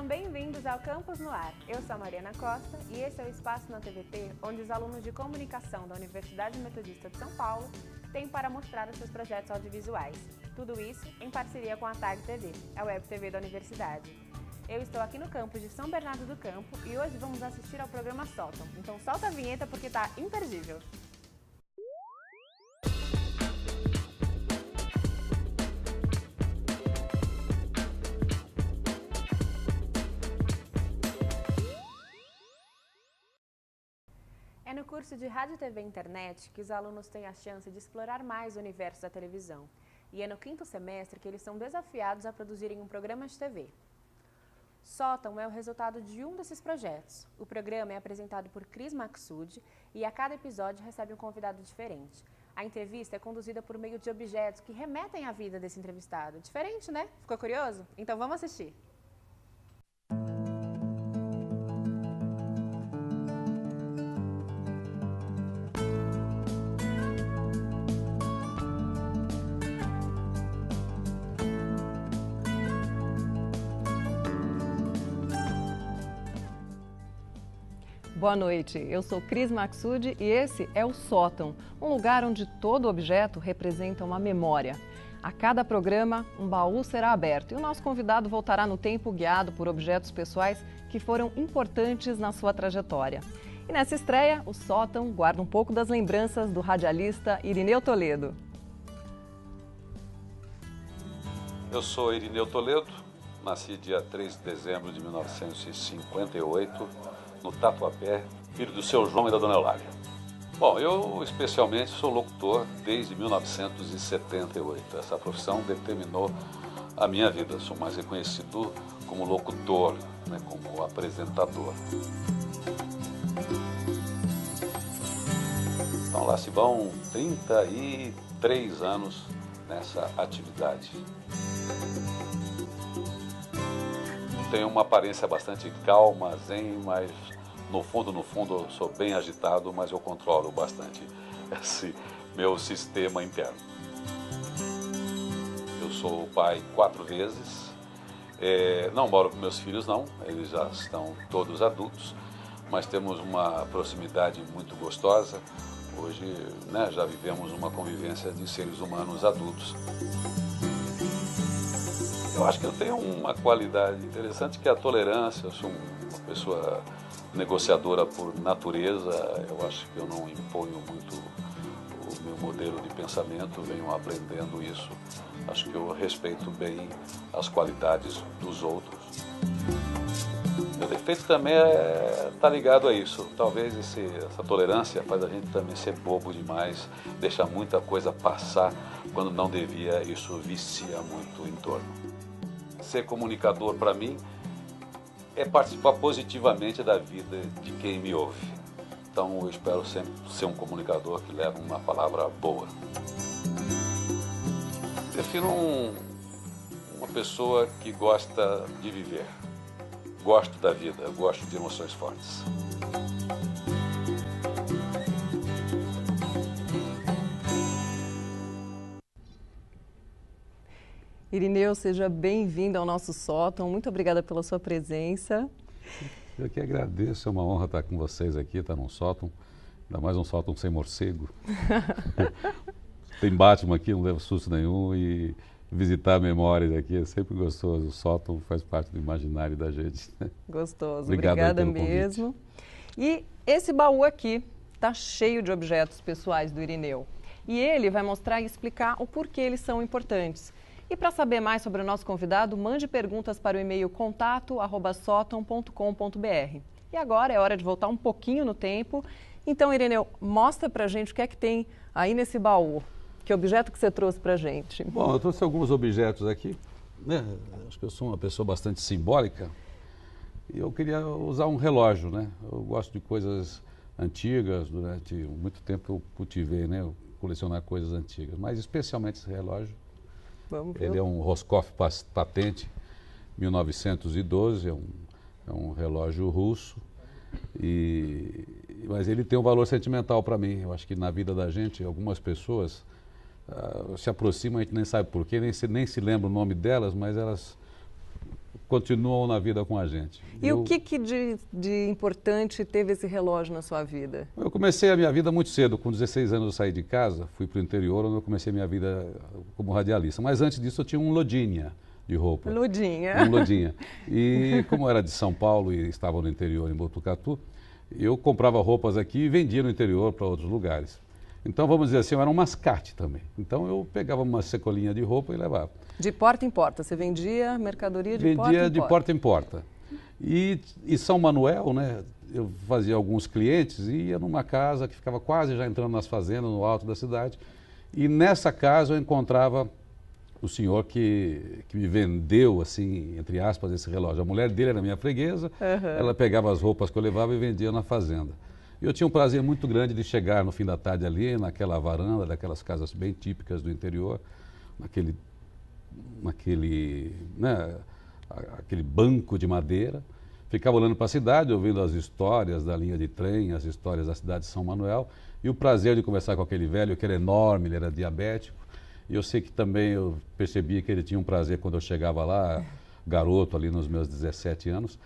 Sejam bem-vindos ao Campus no Ar. Eu sou a Mariana Costa e esse é o espaço na TVT onde os alunos de comunicação da Universidade Metodista de São Paulo têm para mostrar os seus projetos audiovisuais. Tudo isso em parceria com a TAG TV, a Web TV da Universidade. Eu estou aqui no campus de São Bernardo do Campo e hoje vamos assistir ao programa Sótão. Então solta a vinheta porque tá imperdível! É no curso de Rádio, TV e Internet que os alunos têm a chance de explorar mais o universo da televisão. E é no quinto semestre que eles são desafiados a produzirem um programa de TV. Sótão é o resultado de um desses projetos. O programa é apresentado por Cris Maxud e a cada episódio recebe um convidado diferente. A entrevista é conduzida por meio de objetos que remetem à vida desse entrevistado. Diferente, né? Ficou curioso? Então vamos assistir! Boa noite, eu sou Cris Maxud e esse é o Sótão, um lugar onde todo objeto representa uma memória. A cada programa, um baú será aberto e o nosso convidado voltará no tempo guiado por objetos pessoais que foram importantes na sua trajetória. E nessa estreia, o Sótão guarda um pouco das lembranças do radialista Irineu Toledo. Eu sou Irineu Toledo, nasci dia 3 de dezembro de 1958, no Tatuapé, filho do seu João e da dona Eulália. Bom, eu especialmente sou locutor desde 1978. Essa profissão determinou a minha vida. Sou mais reconhecido como locutor, né, como apresentador. Então lá se vão 33 anos nessa atividade. Tenho uma aparência bastante calma, zen, mas no fundo eu sou bem agitado, mas eu controlo bastante esse meu sistema interno. Eu sou pai 4 vezes, não moro com meus filhos não, eles já estão todos adultos, mas temos uma proximidade muito gostosa. Hoje, né, já vivemos uma convivência de seres humanos adultos. Eu acho que eu tenho uma qualidade interessante que é a tolerância. Eu sou uma pessoa negociadora por natureza. Eu acho que eu não imponho muito o meu modelo de pensamento, venho aprendendo isso. Acho que eu respeito bem as qualidades dos outros. Meu defeito também tá ligado a isso. Talvez essa tolerância faz a gente também ser bobo demais, deixar muita coisa passar quando não devia, isso vicia muito em torno. Ser comunicador, para mim, é participar positivamente da vida de quem me ouve. Então, eu espero sempre ser um comunicador que leva uma palavra boa. Defino uma pessoa que gosta de viver. Gosto da vida, gosto de emoções fortes. Irineu, seja bem-vindo ao nosso Sótão. Muito obrigada pela sua presença. Eu que agradeço, é uma honra estar com vocês aqui, estar num sótão, ainda mais um sótão sem morcego. Tem Batman aqui, não leva susto nenhum, e visitar memórias aqui é sempre gostoso. O sótão faz parte do imaginário da gente. Gostoso, Obrigado obrigada pelo mesmo. convite. E esse baú aqui está cheio de objetos pessoais do Irineu. E ele vai mostrar e explicar o porquê eles são importantes. E para saber mais sobre o nosso convidado, mande perguntas para o e-mail contato@soton.com.br. E agora é hora de voltar um pouquinho no tempo. Então, Irineu, mostra para a gente o que é que tem aí nesse baú. Que objeto que você trouxe para a gente? Bom, eu trouxe alguns objetos aqui, né? Acho que eu sou uma pessoa bastante simbólica e eu queria usar um relógio, né? Eu gosto de coisas antigas, durante muito tempo eu cultivei, né? Eu colecionar coisas antigas, mas especialmente esse relógio. Vamos ver. Ele é um Roscoff patente, 1912, é um relógio russo, mas ele tem um valor sentimental para mim. Eu acho que na vida da gente, algumas pessoas se aproximam, a gente nem sabe porquê, nem se lembra o nome delas, mas elas continuam na vida com a gente. E o que de importante teve esse relógio na sua vida? Eu comecei a minha vida muito cedo, com 16 anos eu saí de casa, fui para o interior, onde eu comecei a minha vida como radialista. Mas antes disso eu tinha um lodinha de roupa. Lodinha. Um lodinha. E como eu era de São Paulo e estava no interior, em Botucatu, eu comprava roupas aqui e vendia no interior para outros lugares. Então, vamos dizer assim, eu era um mascate também. Então, eu pegava uma sacolinha de roupa e levava. De porta em porta? Você vendia mercadoria de porta em porta? Vendia de porta em porta. E São Manuel, né, eu fazia alguns clientes e ia numa casa que ficava quase já entrando nas fazendas, no alto da cidade. E nessa casa eu encontrava o senhor que me vendeu, assim, entre aspas, esse relógio. A mulher dele era minha freguesa, ela pegava as roupas que eu levava e vendia na fazenda. Eu tinha um prazer muito grande de chegar no fim da tarde ali, naquela varanda, daquelas casas bem típicas do interior, aquele banco de madeira. Ficava olhando para a cidade, ouvindo as histórias da linha de trem, as histórias da cidade de São Manuel, e o prazer de conversar com aquele velho, que era enorme, ele era diabético. E eu sei que também eu percebia que ele tinha um prazer quando eu chegava lá, garoto, ali nos meus 17 anos.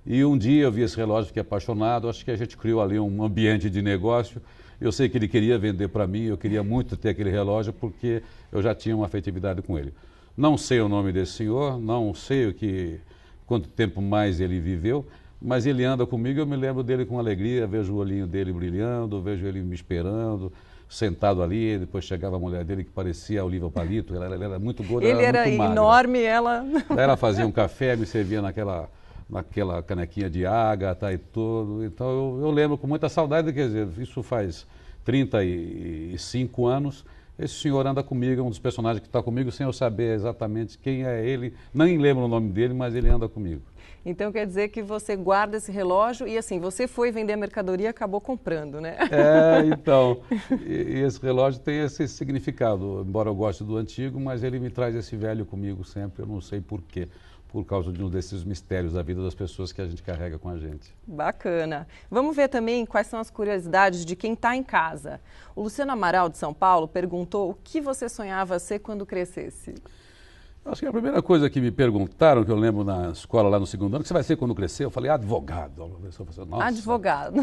E um dia eu vi esse relógio, fiquei apaixonado, acho que a gente criou ali um ambiente de negócio. Eu sei que ele queria vender para mim, eu queria muito ter aquele relógio porque eu já tinha uma afetividade com ele. Não sei o nome desse senhor, não sei quanto tempo mais ele viveu, mas ele anda comigo, eu me lembro dele com alegria, vejo o olhinho dele brilhando, vejo ele me esperando, sentado ali, depois chegava a mulher dele que parecia a Olivia Palito, ela era muito gorda, ele era muito magra. Enorme, ela... Ela fazia um café, me servia naquela canequinha de ágata e tudo. Então eu lembro com muita saudade, quer dizer, isso faz 35 anos. Esse senhor anda comigo, é um dos personagens que está comigo, sem eu saber exatamente quem é ele. Nem lembro o nome dele, mas ele anda comigo. Então quer dizer que você guarda esse relógio e assim, você foi vender a mercadoria e acabou comprando, né? Então, e esse relógio tem esse significado, embora eu goste do antigo, mas ele me traz esse velho comigo sempre, eu não sei por quê. Por causa de um desses mistérios da vida das pessoas que a gente carrega com a gente. Bacana. Vamos ver também quais são as curiosidades de quem está em casa. O Luciano Amaral, de São Paulo, perguntou o que você sonhava ser quando crescesse. Acho que a primeira coisa que me perguntaram, que eu lembro na escola lá no segundo ano, o que você vai ser quando crescer? Eu falei, advogado. A pessoa falou, nossa. Advogado.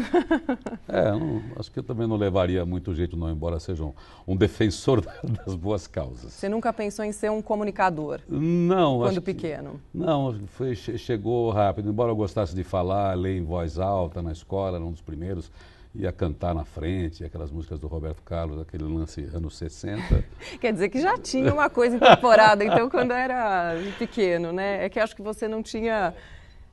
Acho que eu também não levaria muito jeito não, embora seja um defensor das boas causas. Você nunca pensou em ser um comunicador? Não. Quando pequeno? Não, chegou rápido. Embora eu gostasse de falar, ler em voz alta na escola, era um dos primeiros. Ia cantar na frente, aquelas músicas do Roberto Carlos, aquele lance anos 60. Quer dizer que já tinha uma coisa incorporada, então, quando era pequeno, né? É que acho que você não tinha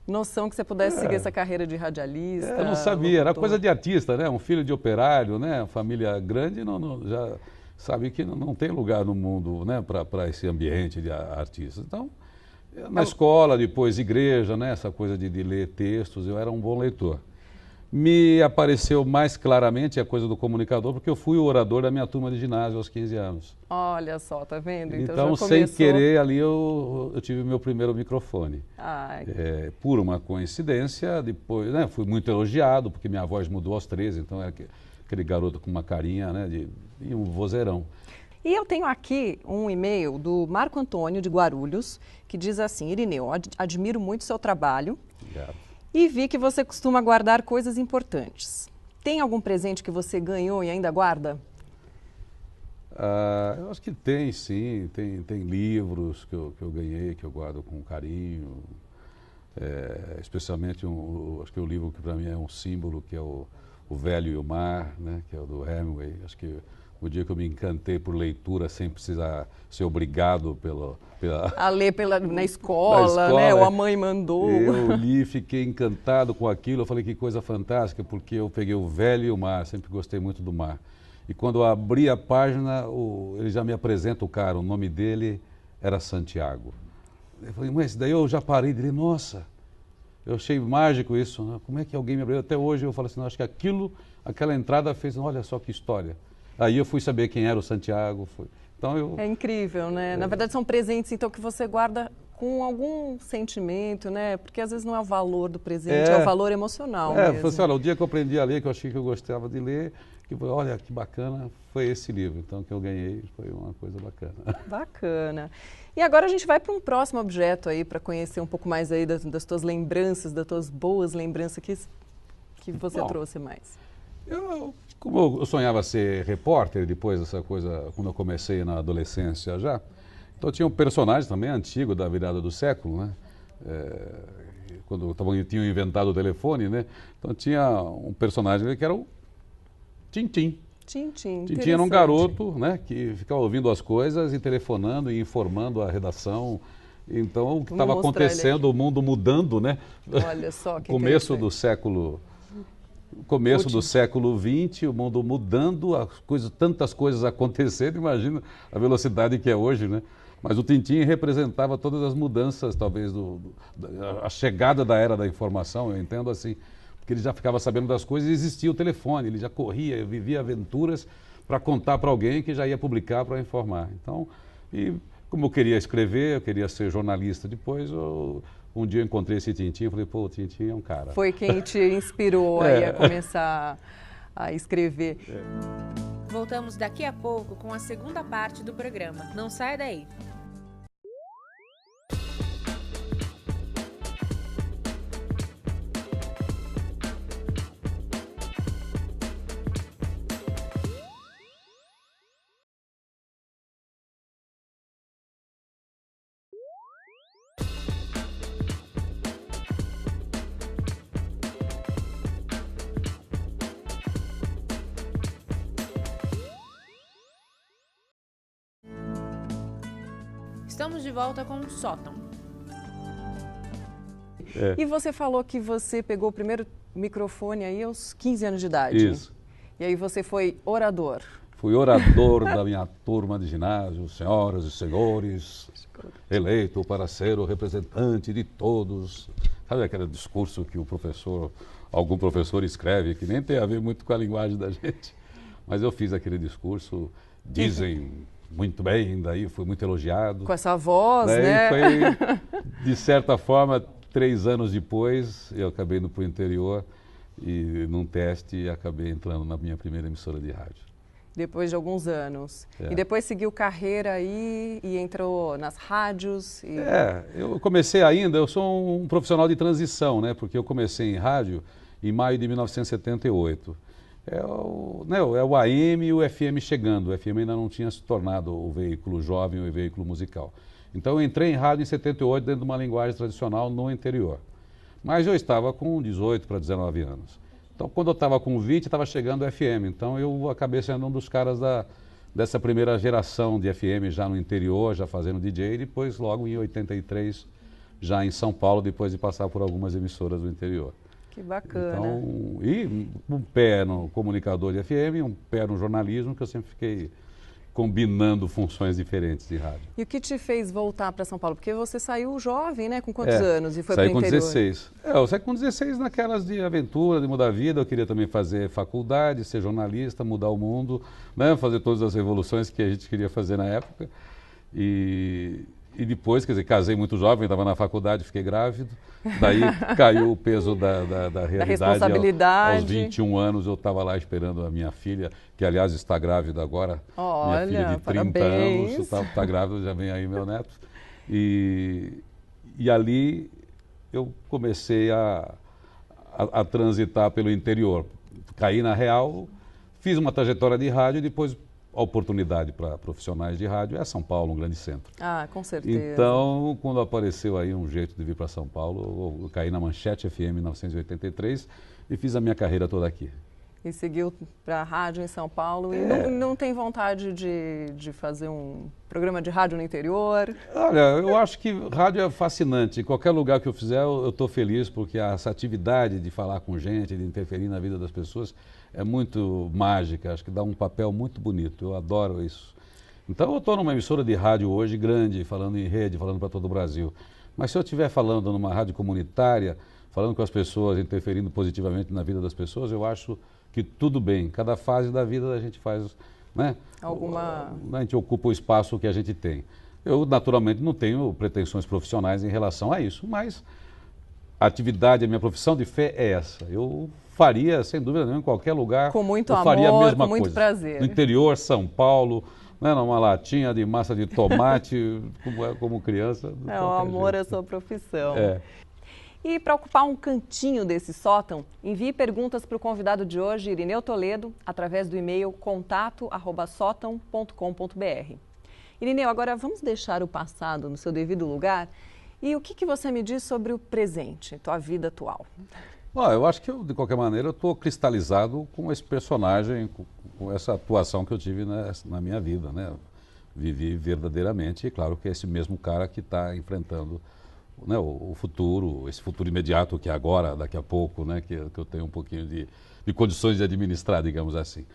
noção que você pudesse seguir essa carreira de radialista. Eu não sabia, era coisa de artista, né? Um filho de operário, né? Uma família grande, já sabe que não tem lugar no mundo, né? Para esse ambiente de artistas. Então, na escola, depois igreja, né? Essa coisa de ler textos, eu era um bom leitor. Me apareceu mais claramente a coisa do comunicador, porque eu fui o orador da minha turma de ginásio aos 15 anos. Olha só, tá vendo? Então sem querer, ali eu tive o meu primeiro microfone. Por uma coincidência, depois, né, fui muito elogiado, porque minha voz mudou aos 13, então era aquele garoto com uma carinha, né, e um vozeirão. E eu tenho aqui um e-mail do Marco Antônio de Guarulhos, que diz assim: Irineu, admiro muito o seu trabalho. Obrigado. E vi que você costuma guardar coisas importantes. Tem algum presente que você ganhou e ainda guarda? Eu acho que tem, sim. Tem livros que eu ganhei, que eu guardo com carinho. Especialmente, acho que o livro que para mim é um símbolo, que é o Velho e o Mar, né, que é o do Hemingway. Acho que o dia que eu me encantei por leitura sem precisar ser obrigado a ler na escola, né? Ou a mãe mandou. Eu li, fiquei encantado com aquilo. Eu falei que coisa fantástica, porque eu peguei o Velho e o Mar, sempre gostei muito do mar. E quando eu abri a página, ele já me apresenta o cara, o nome dele era Santiago. Eu falei, mas daí eu já parei de ler, nossa, eu achei mágico isso, né? Como é que alguém me abriu? Até hoje eu falo assim, não, acho que aquela entrada fez, olha só que história. Aí eu fui saber quem era o Santiago. Então É incrível, né? Na verdade são presentes então que você guarda com algum sentimento, né? Porque às vezes não é o valor do presente, é o valor emocional mesmo. Assim, olha, o dia que eu aprendi a ler, que eu achei que eu gostava de ler, que olha que bacana, foi esse livro, então que eu ganhei, foi uma coisa bacana. Bacana. E agora a gente vai para um próximo objeto aí, para conhecer um pouco mais aí das tuas lembranças, das tuas boas lembranças que você trouxe mais. Como eu sonhava ser repórter depois dessa coisa, quando eu comecei na adolescência já, então tinha um personagem também antigo da virada do século, né? Quando tinham inventado o telefone, né? Então tinha um personagem que era o Tintim. Tintim era um garoto, né, que ficava ouvindo as coisas e telefonando e informando a redação. Então, o que estava acontecendo, o mundo mudando, né? Olha só que começo do século XX, o mundo mudando, tantas coisas acontecendo, imagina a velocidade que é hoje, né? Mas o Tintim representava todas as mudanças, talvez, a chegada da era da informação, eu entendo assim. Porque ele já ficava sabendo das coisas e existia o telefone, ele já corria, vivia aventuras para contar para alguém que já ia publicar para informar. Então, e como eu queria escrever, eu queria ser jornalista depois, um dia eu encontrei esse Tintim e falei, pô, o Tintim é um cara. Foi quem te inspirou aí a começar a escrever. Voltamos daqui a pouco com a segunda parte do programa. Não saia daí. Estamos de volta com o Sótão. E você falou que você pegou o primeiro microfone aí aos 15 anos de idade. Isso. E aí você foi orador. Fui orador da minha turma de ginásio, senhoras e senhores, eleito para ser o representante de todos. Sabe aquele discurso que algum professor escreve, que nem tem a ver muito com a linguagem da gente. Mas eu fiz aquele discurso, dizem muito bem, daí fui muito elogiado. Com essa voz, daí né? Foi, de certa forma, 3 anos depois, eu acabei indo para o interior e num teste acabei entrando na minha primeira emissora de rádio. Depois de alguns anos. E depois seguiu carreira aí e entrou nas rádios? Eu comecei eu sou um profissional de transição, né? Porque eu comecei em rádio em maio de 1978. É o AM e o FM chegando. O FM ainda não tinha se tornado o veículo jovem, o veículo musical. Então eu entrei em rádio em 78 dentro de uma linguagem tradicional no interior. Mas eu estava com 18 para 19 anos. Então quando eu estava com 20, estava chegando o FM. Então eu acabei sendo um dos caras dessa primeira geração de FM já no interior, já fazendo DJ. E depois logo em 83, já em São Paulo, depois de passar por algumas emissoras do interior. Que bacana. Então, e um pé no comunicador de FM, um pé no jornalismo, que eu sempre fiquei combinando funções diferentes de rádio. E o que te fez voltar para São Paulo? Porque você saiu jovem, né? Com quantos anos? E foi para o interior? Saí com 16. Eu saí com 16 naquelas de aventura, de mudar a vida. Eu queria também fazer faculdade, ser jornalista, mudar o mundo, né? Fazer todas as revoluções que a gente queria fazer na época. E depois, quer dizer, casei muito jovem, estava na faculdade, fiquei grávido. Daí caiu o peso da realidade. Da responsabilidade. Aos 21 anos eu estava lá esperando a minha filha, que aliás está grávida agora. Olha, minha filha de 30 parabéns. anos, está grávida, já vem aí meu neto. E ali eu comecei a transitar pelo interior. Caí na Real, fiz uma trajetória de rádio e depois a oportunidade para profissionais de rádio é São Paulo, um grande centro. Ah, com certeza. Então, quando apareceu aí um jeito de vir para São Paulo, eu caí na Manchete FM em 1983 e fiz a minha carreira toda aqui. E seguiu para a rádio em São Paulo e não tem vontade de fazer um programa de rádio no interior? Olha, eu acho que rádio é fascinante. Em qualquer lugar que eu fizer, eu estou feliz, porque essa atividade de falar com gente, de interferir na vida das pessoas, é muito mágica. Acho que dá um papel muito bonito. Eu adoro isso. Então, eu estou numa emissora de rádio hoje grande, falando em rede, falando para todo o Brasil. Mas se eu estiver falando numa rádio comunitária, falando com as pessoas, interferindo positivamente na vida das pessoas, eu acho que tudo bem. Cada fase da vida a gente faz, né? A gente ocupa o espaço que a gente tem. Eu, naturalmente, não tenho pretensões profissionais em relação a isso, mas atividade, a minha profissão de fé é essa. Eu faria, sem dúvida nenhuma, em qualquer lugar. Com muito eu faria amor, a mesma com muito coisa. prazer. No interior, São Paulo, né, numa latinha de massa de tomate, como criança. O amor é a sua profissão. É. E para ocupar um cantinho desse sótão, envie perguntas para o convidado de hoje, Irineu Toledo, através do e-mail contato@sotom.com.br. Irineu, agora vamos deixar o passado no seu devido lugar. E o que você me diz sobre o presente, tua vida atual? Eu acho que, de qualquer maneira, eu estou cristalizado com esse personagem, com essa atuação que eu tive na minha vida, né? Vivi verdadeiramente, e claro que é esse mesmo cara que está enfrentando, né, o futuro, esse futuro imediato que é agora, daqui a pouco, né, que eu tenho um pouquinho de condições de administrar, digamos assim.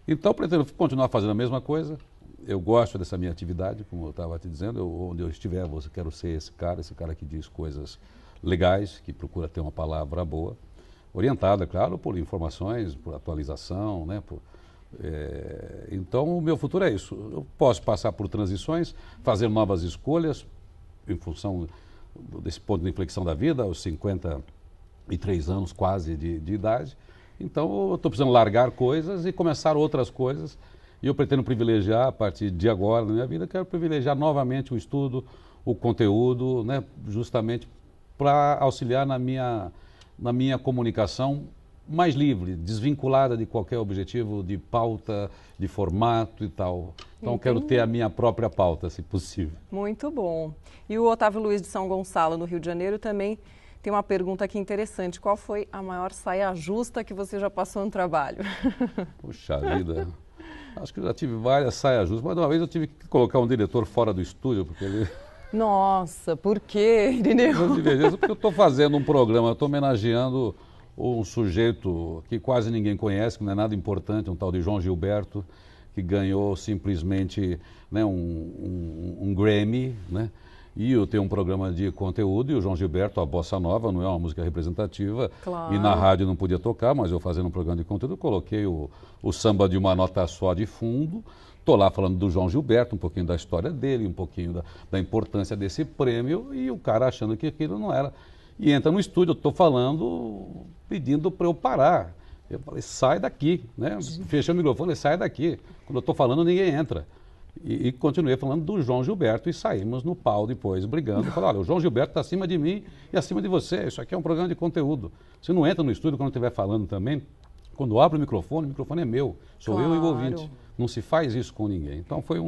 Então, pretendo continuar fazendo a mesma coisa. Eu gosto dessa minha atividade, como eu estava te dizendo. Onde eu estiver, eu quero ser esse cara que diz coisas legais, que procura ter uma palavra boa, orientada, claro, por informações, por atualização, né, então, o meu futuro é isso. Eu posso passar por transições, fazer novas escolhas, em função desse ponto de inflexão da vida, aos 53 anos quase de idade. Então, eu estou precisando largar coisas e começar outras coisas. E eu pretendo privilegiar, a partir de agora na minha vida, quero privilegiar novamente o estudo, o conteúdo, né, justamente para auxiliar na minha comunicação mais livre, desvinculada de qualquer objetivo de pauta, de formato e tal. Então, quero ter a minha própria pauta, se possível. Muito bom. E o Otávio Luiz de São Gonçalo, no Rio de Janeiro, também tem uma pergunta aqui interessante. Qual foi a maior saia justa que você já passou no trabalho? Puxa vida, acho que eu já tive várias saias justas, mas uma vez eu tive que colocar um diretor fora do estúdio, porque ele... Nossa, por quê, Irineu? Porque eu estou fazendo um programa, eu estou homenageando um sujeito que quase ninguém conhece, que não é nada importante, um tal de João Gilberto, que ganhou simplesmente, né, um Grammy, né? E eu tenho um programa de conteúdo, e o João Gilberto, a Bossa Nova, não é uma música representativa, claro. E na rádio não podia tocar, mas eu fazendo um programa de conteúdo, eu coloquei o samba de uma nota só de fundo. Estou lá falando do João Gilberto, um pouquinho da história dele, um pouquinho da importância desse prêmio, e o cara achando que aquilo não era. E entra no estúdio, eu estou falando, pedindo para eu parar. Eu falei, sai daqui, né? Fechei o microfone, sai daqui. Quando eu estou falando, ninguém entra. E continuei falando do João Gilberto e saímos no pau depois, brigando. Falei, olha, o João Gilberto está acima de mim e acima de você. Isso aqui é um programa de conteúdo. Você não entra no estúdio quando eu estiver falando também. Quando abre o microfone é meu. Sou claro. Eu e o ouvinte. Não se faz isso com ninguém. Então foi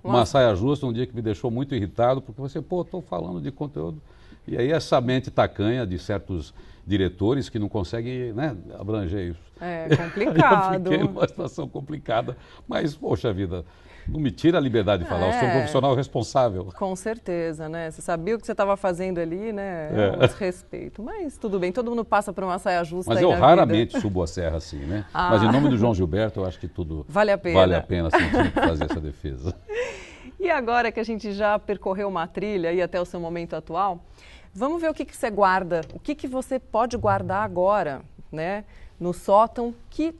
uma saia justa, um dia que me deixou muito irritado, porque você, estou falando de conteúdo. E aí essa mente tacanha de certos diretores que não conseguem, né, abranger isso. É complicado. Eu fiquei numa situação complicada, mas, poxa vida, não me tira a liberdade de falar, eu sou um profissional responsável. Com certeza, né? Você sabia o que você estava fazendo ali, né? É um desrespeito. Mas tudo bem, todo mundo passa por uma saia justa. Mas aí eu na raramente vida. subo a serra assim, né? Mas em nome do João Gilberto, eu acho que tudo vale a pena assim, fazer essa defesa. E agora que a gente já percorreu uma trilha e até o seu momento atual, vamos ver o que você guarda, o que você pode guardar agora, né? No sótão, que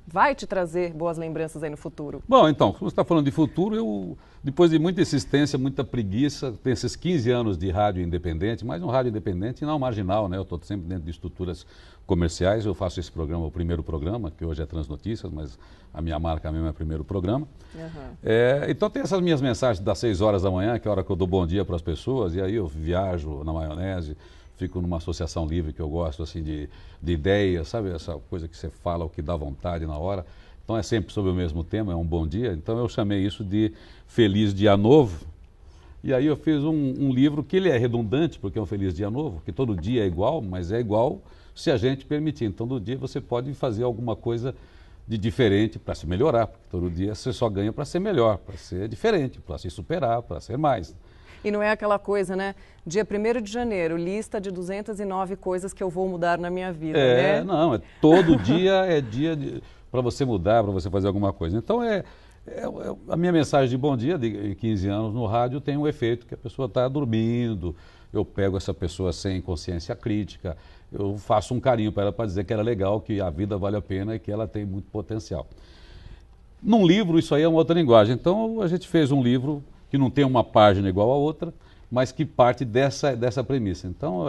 vai te trazer boas lembranças aí no futuro. Bom, então, como você está falando de futuro, eu, depois de muita insistência, muita preguiça, tenho esses 15 anos de rádio independente, mas um rádio independente não marginal, né? Eu estou sempre dentro de estruturas comerciais, eu faço esse programa, o primeiro programa, que hoje é Transnotícias, mas a minha marca mesmo é o primeiro programa. Uhum. Então tem essas minhas mensagens das 6 horas da manhã, que é a hora que eu dou bom dia para as pessoas, e aí eu viajo na maionese, fico numa associação livre que eu gosto, assim, de ideias, sabe? Essa coisa que você fala, o que dá vontade na hora. Então é sempre sobre o mesmo tema, é um bom dia. Então eu chamei isso de Feliz Dia Novo. E aí eu fiz um livro que ele é redundante, porque é um Feliz Dia Novo, que todo dia é igual, mas é igual se a gente permitir. Então todo dia você pode fazer alguma coisa de diferente para se melhorar, porque todo dia você só ganha para ser melhor, para ser diferente, para se superar, para ser mais. E não é aquela coisa, né? Dia 1º de janeiro, lista de 209 coisas que eu vou mudar na minha vida, né? Não, todo dia é dia para você mudar, para você fazer alguma coisa. Então, a minha mensagem de bom dia, de 15 anos no rádio, tem um efeito que a pessoa está dormindo, eu pego essa pessoa sem consciência crítica, eu faço um carinho para ela para dizer que ela é legal, que a vida vale a pena e que ela tem muito potencial. Num livro, isso aí é uma outra linguagem. Então, a gente fez um livro que não tem uma página igual a outra, mas que parte dessa premissa. Então,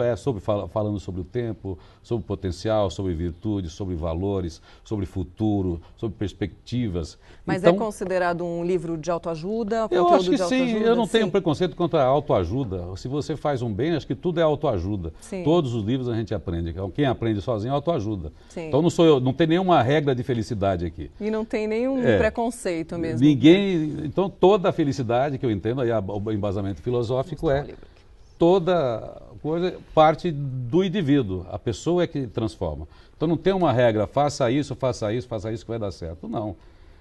falando sobre o tempo, sobre o potencial, sobre virtudes, sobre valores, sobre futuro, sobre perspectivas. Mas então, é considerado um livro de autoajuda? Eu acho que sim, eu não tenho sim. preconceito contra a autoajuda. Se você faz um bem, acho que tudo é autoajuda. Sim. Todos os livros a gente aprende. Quem aprende sozinho é autoajuda. Sim. Então não tem nenhuma regra de felicidade aqui. E não tem nenhum preconceito mesmo. Ninguém. Então toda a felicidade que eu entendo, aí o embasamento filosófico toda coisa parte do indivíduo. A pessoa é que transforma. Então não tem uma regra, faça isso que vai dar certo. Não.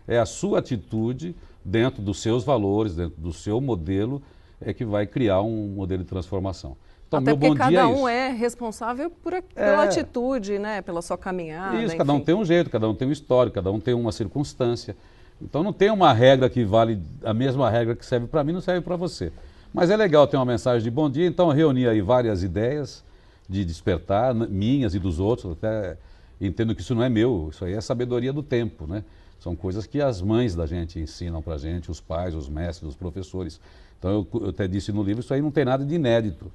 É a sua atitude dentro dos seus valores, dentro do seu modelo, é que vai criar um modelo de transformação. Então, até meu porque bom dia cada é isso. um é responsável pela atitude, né? Pela sua caminhada. Isso, enfim. cada um tem um jeito, cada um tem um histórico, cada um tem uma circunstância. Então não tem uma regra que vale, a mesma regra que serve para mim não serve para você. Mas é legal ter uma mensagem de bom dia, então eu reuni aí várias ideias de despertar, minhas e dos outros, até entendo que isso não é meu, isso aí é sabedoria do tempo, né? São coisas que as mães da gente ensinam para a gente, os pais, os mestres, os professores. Então eu até disse no livro, isso aí não tem nada de inédito.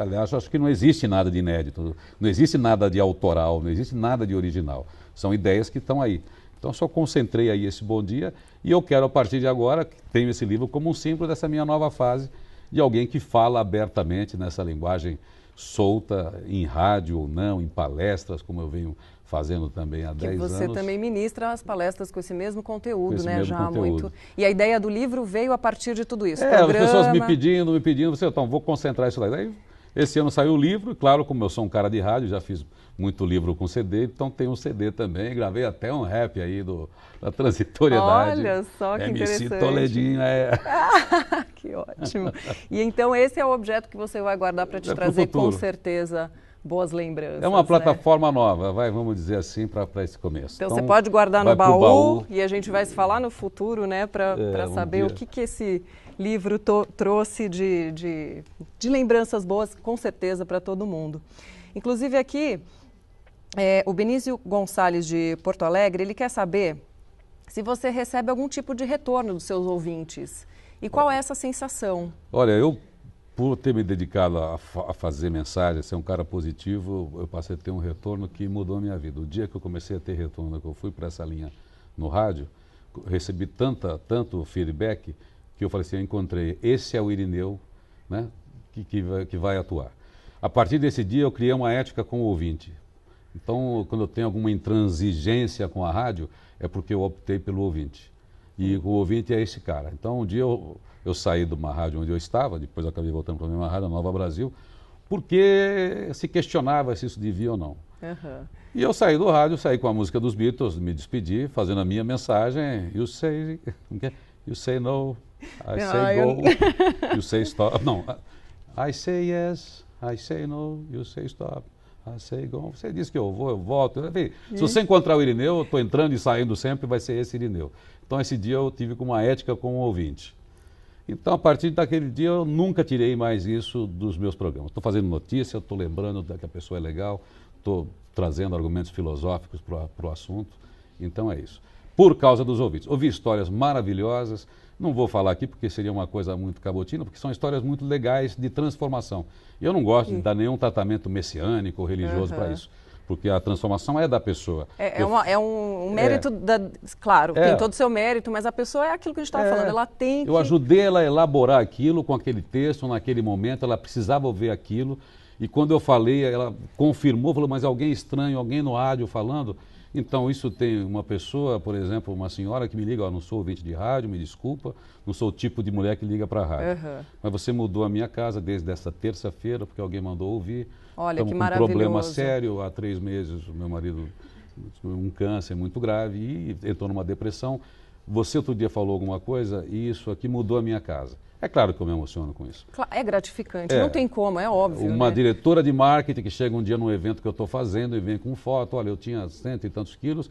Aliás, eu acho que não existe nada de inédito, não existe nada de autoral, não existe nada de original. São ideias que estão aí. Então, só concentrei aí esse bom dia e eu quero, a partir de agora, que tenho esse livro como um símbolo dessa minha nova fase de alguém que fala abertamente nessa linguagem solta, em rádio ou não, em palestras, como eu venho fazendo também há 10 anos. Que você também ministra as palestras com esse mesmo conteúdo, né? Mesmo conteúdo. Muito. E a ideia do livro veio a partir de tudo isso. As pessoas me pedindo, então vou concentrar isso lá. Daí, esse ano saiu o livro, e claro, como eu sou um cara de rádio, já fiz muito livro com CD, então tem um CD também, gravei até um rap aí da transitoriedade. Olha só que MC interessante. Toledinho, que ótimo. E então esse é o objeto que você vai guardar para te trazer com certeza boas lembranças. É uma plataforma nova, vamos dizer assim, para esse começo. Então você pode guardar no baú e a gente vai se falar no futuro, né, para saber o que esse livro trouxe de lembranças boas, com certeza, para todo mundo. Inclusive aqui, o Benício Gonçalves de Porto Alegre, ele quer saber se você recebe algum tipo de retorno dos seus ouvintes. E qual é essa sensação? Olha, eu, por ter me dedicado a fazer mensagens, ser um cara positivo, eu passei a ter um retorno que mudou a minha vida. O dia que eu comecei a ter retorno, que eu fui para essa linha no rádio, recebi tanto feedback, que eu falei assim, eu encontrei, esse é o Irineu, né, que vai atuar. A partir desse dia eu criei uma ética com o ouvinte. Então, quando eu tenho alguma intransigência com a rádio, é porque eu optei pelo ouvinte. E o ouvinte é esse cara. Então, um dia eu saí de uma rádio onde eu estava, depois eu acabei voltando para a mesma rádio, a Nova Brasil, porque se questionava se isso devia ou não. Uhum. E eu saí do rádio, saí com a música dos Beatles, me despedi, fazendo a minha mensagem, you say no, I say go, you say stop. Não, I say yes, I say no, you say stop. I say go. Você diz que eu vou, eu volto. Se você encontrar o Irineu, eu estou entrando e saindo sempre, vai ser esse Irineu. Então, esse dia eu tive uma ética com o ouvinte. Então, a partir daquele dia, eu nunca tirei mais isso dos meus programas. Estou fazendo notícia, estou lembrando que a pessoa é legal, estou trazendo argumentos filosóficos para o assunto. Então, é isso. Por causa dos ouvintes. Ouvi histórias maravilhosas. Não vou falar aqui porque seria uma coisa muito cabotina, porque são histórias muito legais de transformação. E eu não gosto de dar nenhum tratamento messiânico ou religioso para isso, porque a transformação é da pessoa. É um mérito, claro, tem todo o seu mérito, mas a pessoa é aquilo que a gente estava falando, ela tem que... Eu ajudei ela a elaborar aquilo com aquele texto, naquele momento, ela precisava ouvir aquilo, e quando eu falei, ela confirmou, falou, mas alguém estranho, alguém no rádio falando... Então, isso tem uma pessoa, por exemplo, uma senhora que me liga, não sou ouvinte de rádio, me desculpa, não sou o tipo de mulher que liga para a rádio. Mas você mudou a minha casa desde essa terça-feira, porque alguém mandou ouvir. Olha, que maravilhoso. Estamos com um problema sério, há 3 meses, o meu marido, um câncer muito grave e entrou numa depressão. Você outro dia falou alguma coisa e isso aqui mudou a minha casa. É claro que eu me emociono com isso. É gratificante, não tem como, é óbvio. Uma diretora de marketing que chega um dia num evento que eu estou fazendo e vem com foto, olha, eu tinha 100 e tantos quilos,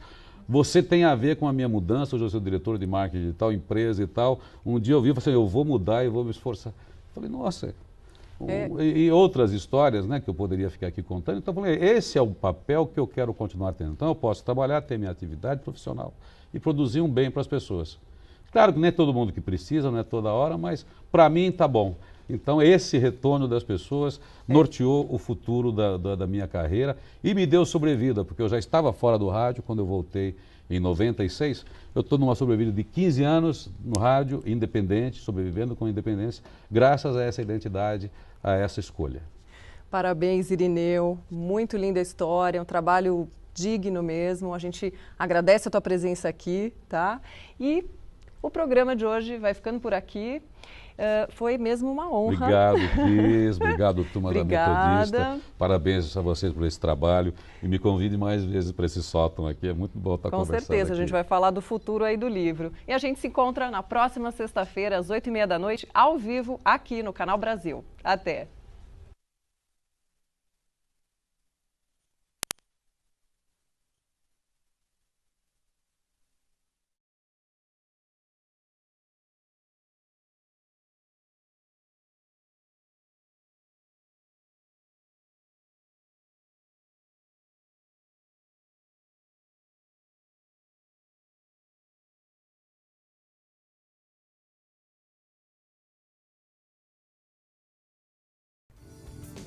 você tem a ver com a minha mudança, hoje eu sou diretor de marketing de tal empresa e tal. Um dia eu vi e falei assim, eu vou mudar e vou me esforçar. Eu falei, nossa... E outras histórias, né, que eu poderia ficar aqui contando. Então eu falei, esse é o papel que eu quero continuar tendo. Então eu posso trabalhar, ter minha atividade profissional e produzir um bem para as pessoas. Claro que nem é todo mundo que precisa, não é toda hora, mas para mim tá bom. Então, esse retorno das pessoas norteou o futuro da minha carreira e me deu sobrevida, porque eu já estava fora do rádio quando eu voltei em 96. Eu estou numa sobrevida de 15 anos no rádio, independente, sobrevivendo com independência, graças a essa identidade, a essa escolha. Parabéns, Irineu. Muito linda a história, um trabalho digno mesmo. A gente agradece a tua presença aqui, tá? E o programa de hoje vai ficando por aqui. Foi mesmo uma honra. Obrigado, Cris. Obrigado, turma da Metodista. Parabéns a vocês por esse trabalho. E me convide mais vezes para esse sótão aqui. É muito bom estar conversando. Com certeza, aqui. A gente vai falar do futuro aí do livro. E a gente se encontra na próxima sexta-feira, às 8h30 da noite, ao vivo, aqui no Canal Brasil. Até!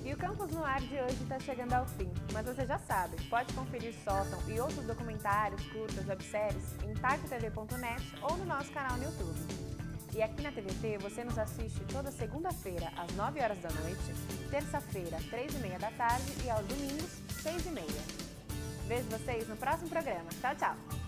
E o Campus no Ar de hoje está chegando ao fim, mas você já sabe, pode conferir Sótão e outros documentários, curtas, webséries em tarcotv.net ou no nosso canal no YouTube. E aqui na TVT você nos assiste toda segunda-feira às 9 horas da noite, terça-feira 3h30 da tarde e aos domingos 6h30. Vejo vocês no próximo programa. Tchau, tchau!